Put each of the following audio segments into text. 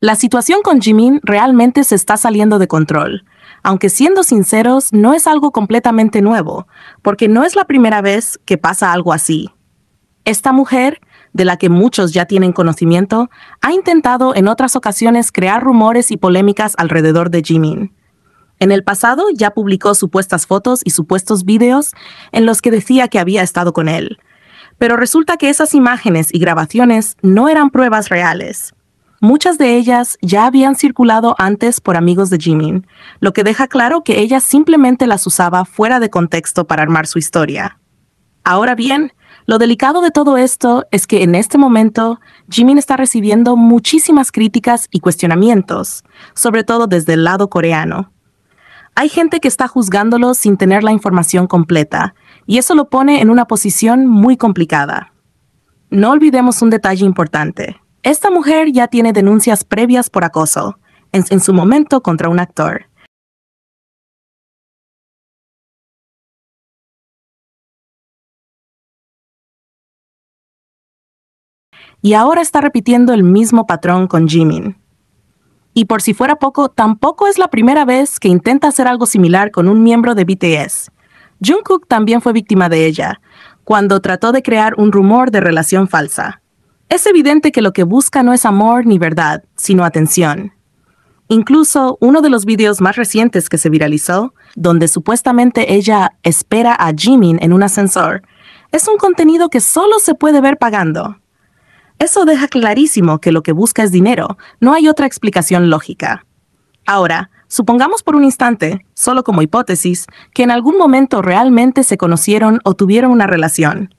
La situación con Jimin realmente se está saliendo de control. Aunque siendo sinceros, no es algo completamente nuevo, porque no es la primera vez que pasa algo así. Esta mujer, de la que muchos ya tienen conocimiento, ha intentado en otras ocasiones crear rumores y polémicas alrededor de Jimin. En el pasado ya publicó supuestas fotos y supuestos videos en los que decía que había estado con él. Pero resulta que esas imágenes y grabaciones no eran pruebas reales. Muchas de ellas ya habían circulado antes por amigos de Jimin, lo que deja claro que ella simplemente las usaba fuera de contexto para armar su historia. Ahora bien, lo delicado de todo esto es que en este momento Jimin está recibiendo muchísimas críticas y cuestionamientos, sobre todo desde el lado coreano. Hay gente que está juzgándolo sin tener la información completa, y eso lo pone en una posición muy complicada. No olvidemos un detalle importante. Esta mujer ya tiene denuncias previas por acoso, en su momento contra un actor. Y ahora está repitiendo el mismo patrón con Jimin. Y por si fuera poco, tampoco es la primera vez que intenta hacer algo similar con un miembro de BTS. Jungkook también fue víctima de ella, cuando trató de crear un rumor de relación falsa. Es evidente que lo que busca no es amor ni verdad, sino atención. Incluso uno de los videos más recientes que se viralizó, donde supuestamente ella espera a Jimin en un ascensor, es un contenido que solo se puede ver pagando. Eso deja clarísimo que lo que busca es dinero, no hay otra explicación lógica. Ahora, supongamos por un instante, solo como hipótesis, que en algún momento realmente se conocieron o tuvieron una relación.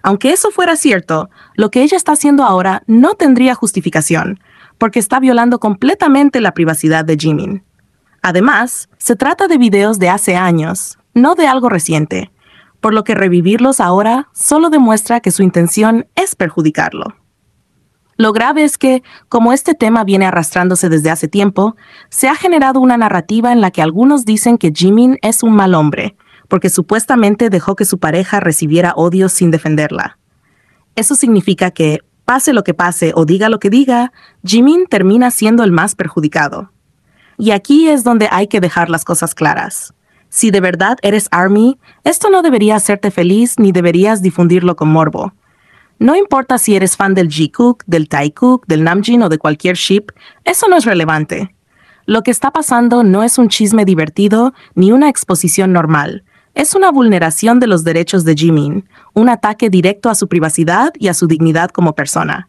Aunque eso fuera cierto, lo que ella está haciendo ahora no tendría justificación, porque está violando completamente la privacidad de Jimin. Además, se trata de videos de hace años, no de algo reciente, por lo que revivirlos ahora solo demuestra que su intención es perjudicarlo. Lo grave es que, como este tema viene arrastrándose desde hace tiempo, se ha generado una narrativa en la que algunos dicen que Jimin es un mal hombre, porque supuestamente dejó que su pareja recibiera odio sin defenderla. Eso significa que, pase lo que pase o diga lo que diga, Jimin termina siendo el más perjudicado. Y aquí es donde hay que dejar las cosas claras. Si de verdad eres ARMY, esto no debería hacerte feliz ni deberías difundirlo con morbo. No importa si eres fan del Jikook, del Taekook, del Namjoon o de cualquier ship, eso no es relevante. Lo que está pasando no es un chisme divertido ni una exposición normal. Es una vulneración de los derechos de Jimin, un ataque directo a su privacidad y a su dignidad como persona.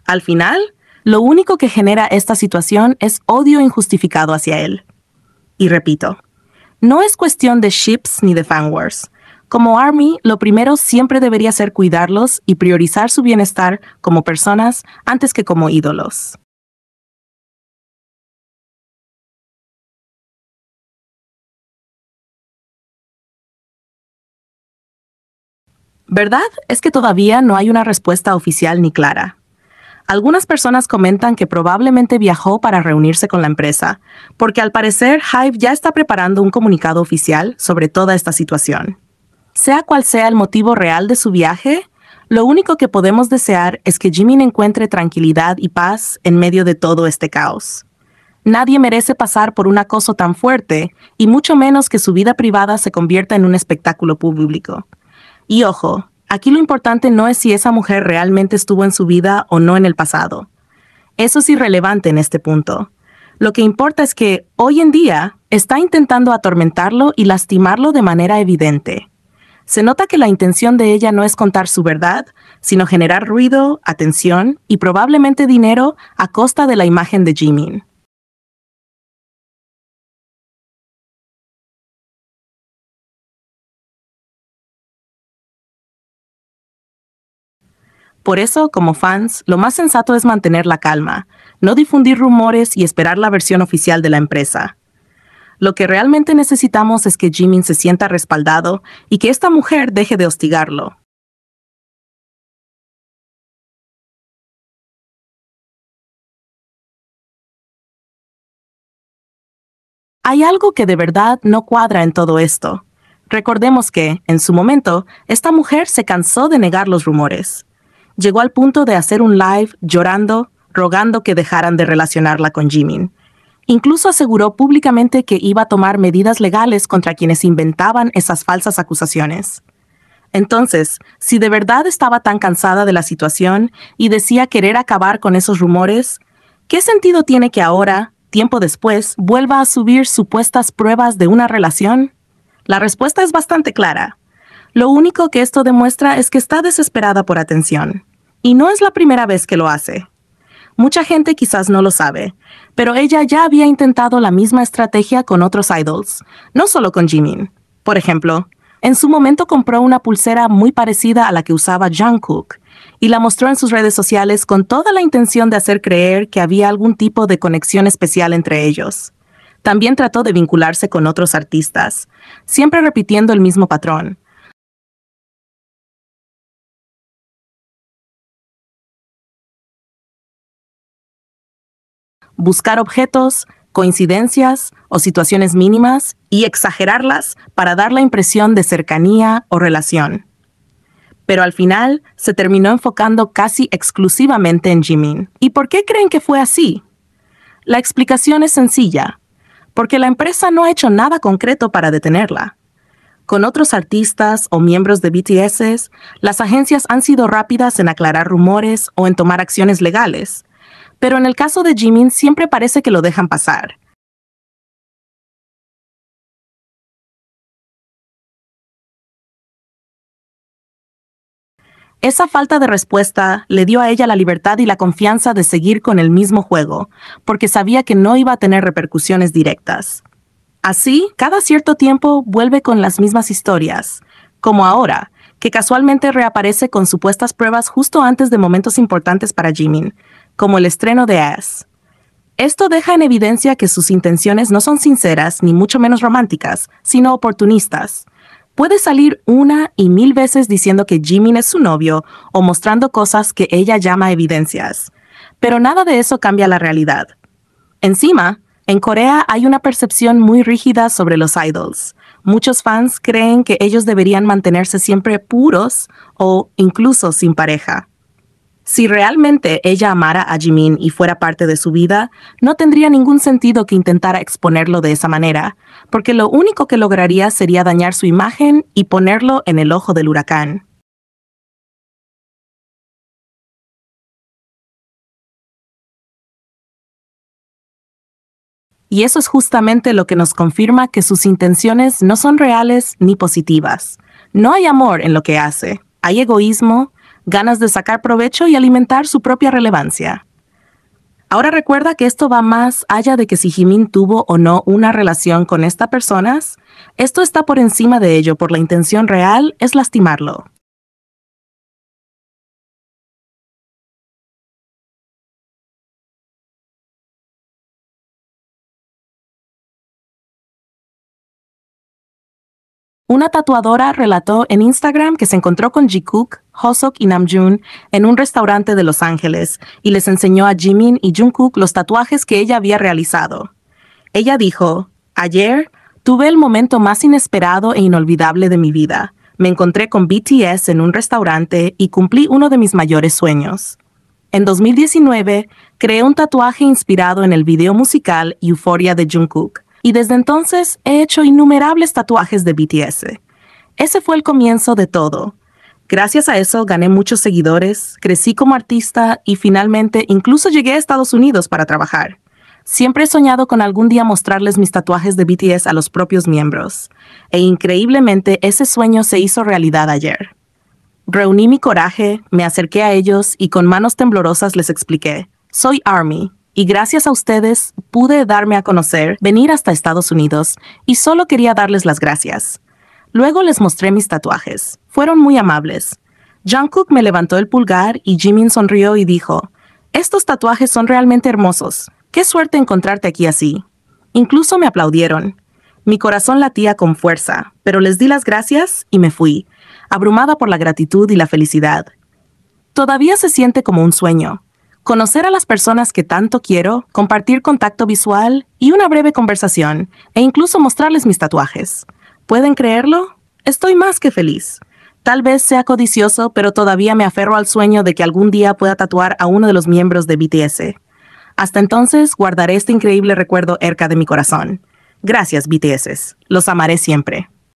Al final, lo único que genera esta situación es odio injustificado hacia él. Y repito, no es cuestión de ships ni de fanwars. Como ARMY, lo primero siempre debería ser cuidarlos y priorizar su bienestar como personas antes que como ídolos. ¿Verdad? Es que todavía no hay una respuesta oficial ni clara. Algunas personas comentan que probablemente viajó para reunirse con la empresa, porque al parecer Hive ya está preparando un comunicado oficial sobre toda esta situación. Sea cual sea el motivo real de su viaje, lo único que podemos desear es que Jimin encuentre tranquilidad y paz en medio de todo este caos. Nadie merece pasar por un acoso tan fuerte, y mucho menos que su vida privada se convierta en un espectáculo público. Y ojo, aquí lo importante no es si esa mujer realmente estuvo en su vida o no en el pasado. Eso es irrelevante en este punto. Lo que importa es que, hoy en día, está intentando atormentarlo y lastimarlo de manera evidente. Se nota que la intención de ella no es contar su verdad, sino generar ruido, atención y probablemente dinero a costa de la imagen de Jimin. Por eso, como fans, lo más sensato es mantener la calma, no difundir rumores y esperar la versión oficial de la empresa. Lo que realmente necesitamos es que Jimin se sienta respaldado y que esta mujer deje de hostigarlo. Hay algo que de verdad no cuadra en todo esto. Recordemos que, en su momento, esta mujer se cansó de negar los rumores. Llegó al punto de hacer un live llorando, rogando que dejaran de relacionarla con Jimin. Incluso aseguró públicamente que iba a tomar medidas legales contra quienes inventaban esas falsas acusaciones. Entonces, si de verdad estaba tan cansada de la situación y decía querer acabar con esos rumores, ¿qué sentido tiene que ahora, tiempo después, vuelva a subir supuestas pruebas de una relación? La respuesta es bastante clara. Lo único que esto demuestra es que está desesperada por atención. Y no es la primera vez que lo hace. Mucha gente quizás no lo sabe, pero ella ya había intentado la misma estrategia con otros idols, no solo con Jimin. Por ejemplo, en su momento compró una pulsera muy parecida a la que usaba Jungkook y la mostró en sus redes sociales con toda la intención de hacer creer que había algún tipo de conexión especial entre ellos. También trató de vincularse con otros artistas, siempre repitiendo el mismo patrón. Buscar objetos, coincidencias o situaciones mínimas y exagerarlas para dar la impresión de cercanía o relación. Pero al final se terminó enfocando casi exclusivamente en Jimin. ¿Y por qué creen que fue así? La explicación es sencilla, porque la empresa no ha hecho nada concreto para detenerla. Con otros artistas o miembros de BTS, las agencias han sido rápidas en aclarar rumores o en tomar acciones legales, pero en el caso de Jimin siempre parece que lo dejan pasar. Esa falta de respuesta le dio a ella la libertad y la confianza de seguir con el mismo juego, porque sabía que no iba a tener repercusiones directas. Así, cada cierto tiempo vuelve con las mismas historias, como ahora, que casualmente reaparece con supuestas pruebas justo antes de momentos importantes para Jimin, como el estreno de Ass. Esto deja en evidencia que sus intenciones no son sinceras ni mucho menos románticas, sino oportunistas. Puede salir una y mil veces diciendo que Jimin es su novio o mostrando cosas que ella llama evidencias. Pero nada de eso cambia la realidad. Encima, en Corea hay una percepción muy rígida sobre los idols. Muchos fans creen que ellos deberían mantenerse siempre puros o incluso sin pareja. Si realmente ella amara a Jimin y fuera parte de su vida, no tendría ningún sentido que intentara exponerlo de esa manera, porque lo único que lograría sería dañar su imagen y ponerlo en el ojo del huracán. Y eso es justamente lo que nos confirma que sus intenciones no son reales ni positivas. No hay amor en lo que hace, hay egoísmo, ganas de sacar provecho y alimentar su propia relevancia. Ahora recuerda que esto va más allá de que si Jimin tuvo o no una relación con estas personas, esto está por encima de ello, por la intención real es lastimarlo. Una tatuadora relató en Instagram que se encontró con Jikook, Hoseok y Namjoon en un restaurante de Los Ángeles y les enseñó a Jimin y Jungkook los tatuajes que ella había realizado. Ella dijo, «Ayer tuve el momento más inesperado e inolvidable de mi vida. Me encontré con BTS en un restaurante y cumplí uno de mis mayores sueños». En 2019, creé un tatuaje inspirado en el video musical Euphoria de Jungkook. Y desde entonces he hecho innumerables tatuajes de BTS. Ese fue el comienzo de todo. Gracias a eso gané muchos seguidores, crecí como artista y finalmente incluso llegué a Estados Unidos para trabajar. Siempre he soñado con algún día mostrarles mis tatuajes de BTS a los propios miembros. E increíblemente ese sueño se hizo realidad ayer. Reuní mi coraje, me acerqué a ellos y con manos temblorosas les expliqué, «Soy ARMY». Y gracias a ustedes pude darme a conocer, venir hasta Estados Unidos y solo quería darles las gracias. Luego les mostré mis tatuajes. Fueron muy amables. Jungkook me levantó el pulgar y Jimin sonrió y dijo, «Estos tatuajes son realmente hermosos. Qué suerte encontrarte aquí así». Incluso me aplaudieron. Mi corazón latía con fuerza, pero les di las gracias y me fui, abrumada por la gratitud y la felicidad. Todavía se siente como un sueño. Conocer a las personas que tanto quiero, compartir contacto visual y una breve conversación, e incluso mostrarles mis tatuajes. ¿Pueden creerlo? Estoy más que feliz. Tal vez sea codicioso, pero todavía me aferro al sueño de que algún día pueda tatuar a uno de los miembros de BTS. Hasta entonces, guardaré este increíble recuerdo cerca de mi corazón. Gracias, BTS. Los amaré siempre.